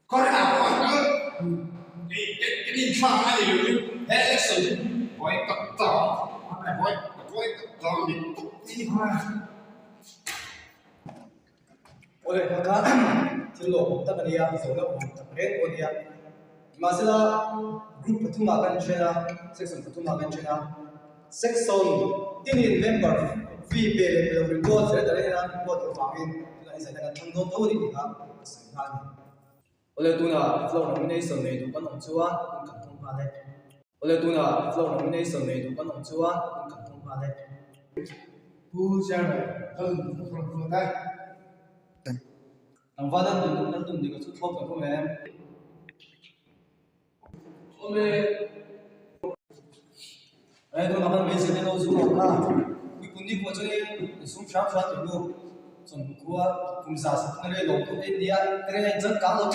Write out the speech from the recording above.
có thể nào hỏi nữa cái đi thang này rồi thế là sự hỏi tập tỏ hỏi tập tỏ thì tốt đi hoa oleh maka cilok tak dia zona tak red dia masalah group pertama kan chena section pertama kan chena section tinin member VP level report saya dari na report kami kita isa na thang tahu di ha senhan oleh tuna flow nomination nei du kan ong chuan kan thong pa le oleh tuna flow nomination nei du kan ong chuan kan thong pa le bu cha hơn không đây ang vadan dun di ko chu thok ko me ome ai do na kan me se no zu ka wi pundi ko chone sum sharp sharp lu som kuwa kum sa sa ne lo ko dia kre jan ka lo